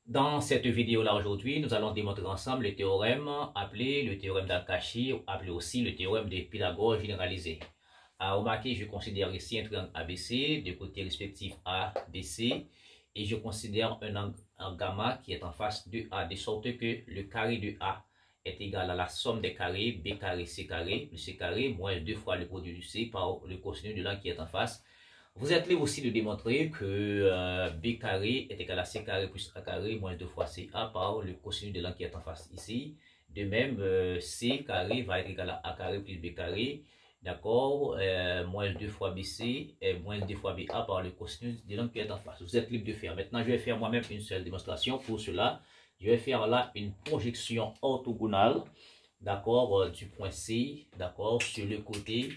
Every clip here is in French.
Dans cette vidéo-là aujourd'hui, nous allons démontrer ensemble le théorème appelé le théorème d'Al-Kashi, appelé aussi le théorème de Pythagore généralisé. À remarquer, je considère ici un triangle ABC, de côtés respectifs A, BC, et je considère un angle gamma qui est en face de A, de sorte que le carré de A est égal à la somme des carrés B carré C carré plus C carré moins 2 fois le produit du C par le cosinus de l'angle qui est en face. Vous êtes libre aussi de démontrer que B carré est égal à C carré plus A carré moins 2 fois CA par le cosinus de l'angle qui est en face ici. De même, C carré va être égal à A carré plus B carré, d'accord, moins 2 fois BC et moins 2 fois BA par le cosinus de l'angle qui est en face. Vous êtes libre de faire. Maintenant, je vais faire moi-même une seule démonstration. Pour cela, je vais faire là une projection orthogonale, d'accord, du point C, d'accord, sur le côté,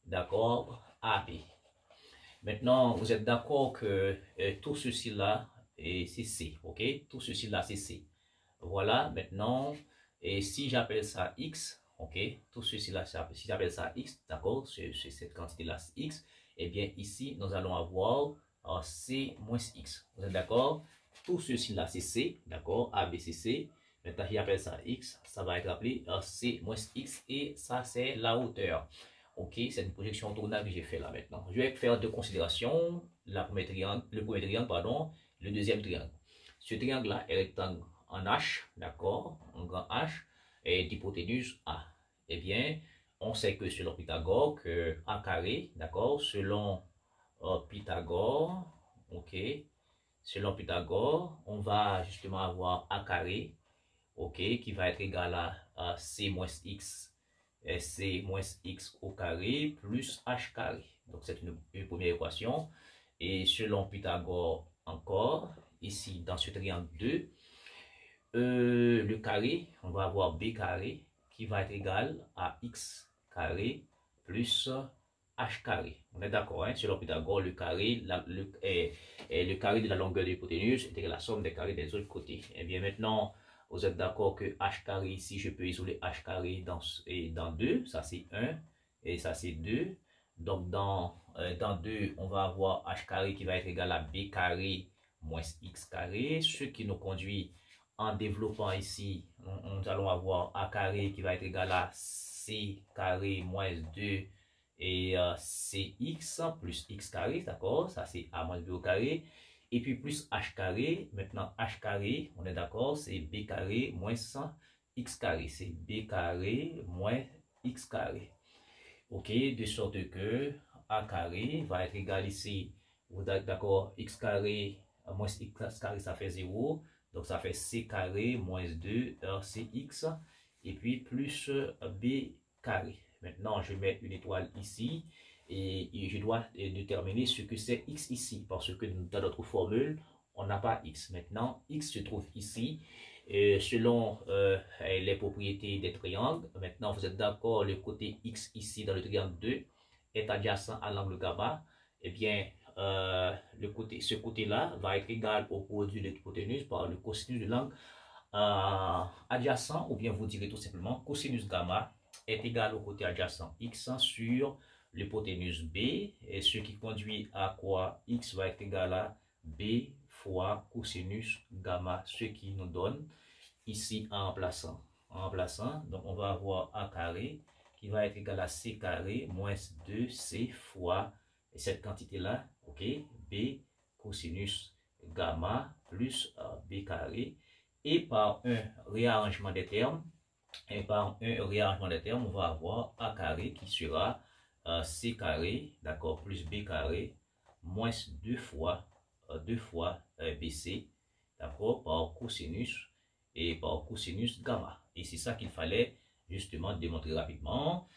d'accord, AB. Maintenant, vous êtes d'accord que tout ceci là, c'est C, ok? Tout ceci là, c'est C. Voilà, maintenant, et si j'appelle ça X, ok? Tout ceci là, si j'appelle ça X, d'accord? Cette quantité là, c'est X. Eh bien, ici, nous allons avoir C moins X. Vous êtes d'accord? Tout ceci là, c'est C, d'accord? A, B, C, C. Maintenant, j'appelle ça X, ça va être appelé C moins X et ça, c'est la hauteur. Ok, c'est une projection orthogonale que j'ai fait là maintenant. Je vais faire deux considérations. Le premier triangle, pardon, le deuxième triangle. Ce triangle-là est rectangle en H, d'accord, en grand H, et d'hypoténuse A. Eh bien, on sait que selon Pythagore, que A carré, d'accord, selon Pythagore, ok, selon Pythagore, on va justement avoir A carré, ok, qui va être égal à C moins X C moins X au carré plus H carré. Donc c'est une première équation. Et selon Pythagore encore, ici dans ce triangle 2, le carré, on va avoir B carré qui va être égal à X carré plus H carré. On est d'accord, hein? Selon Pythagore, le carré, le carré de la longueur de l'hypoténuse est égal à la somme des carrés des autres côtés. Et bien maintenant, vous êtes d'accord que H carré ici, je peux isoler H carré dans 2, ça c'est 1 et ça c'est 2. Donc dans 2, on va avoir H carré qui va être égal à B carré moins X carré, ce qui nous conduit en développant ici, nous allons avoir A carré qui va être égal à C carré moins 2 et Cx plus X carré, d'accord? Ça c'est A moins 2 au carré. Et puis plus H carré, maintenant H carré, on est d'accord, c'est B carré moins X carré. C'est B carré moins X carré. Ok, de sorte que A carré va être égal ici, vous êtes d'accord, X carré moins X carré, ça fait 0. Donc ça fait C carré moins 2 CX et puis plus B carré. Maintenant, je mets une étoile ici et je dois déterminer ce que c'est X ici parce que dans notre formule, on n'a pas X. Maintenant, X se trouve ici. Selon les propriétés des triangles, maintenant vous êtes d'accord, le côté X ici dans le triangle 2 est adjacent à l'angle gamma. Eh bien, ce côté-là va être égal au produit de l'hypoténuse par le cosinus de l'angle adjacent, ou bien vous direz tout simplement cosinus gamma est égal au côté adjacent x sur l'hypoténuse b, et ce qui conduit à quoi x va être égal à b fois cosinus gamma, ce qui nous donne ici en remplaçant, donc on va avoir a carré qui va être égal à c carré moins 2c fois cette quantité-là, ok, b cosinus gamma plus b carré, et par un réarrangement des termes, on va avoir a carré qui sera c carré, d'accord, plus b carré, moins 2 fois bc, d'accord, par cosinus gamma. Et c'est ça qu'il fallait justement démontrer rapidement.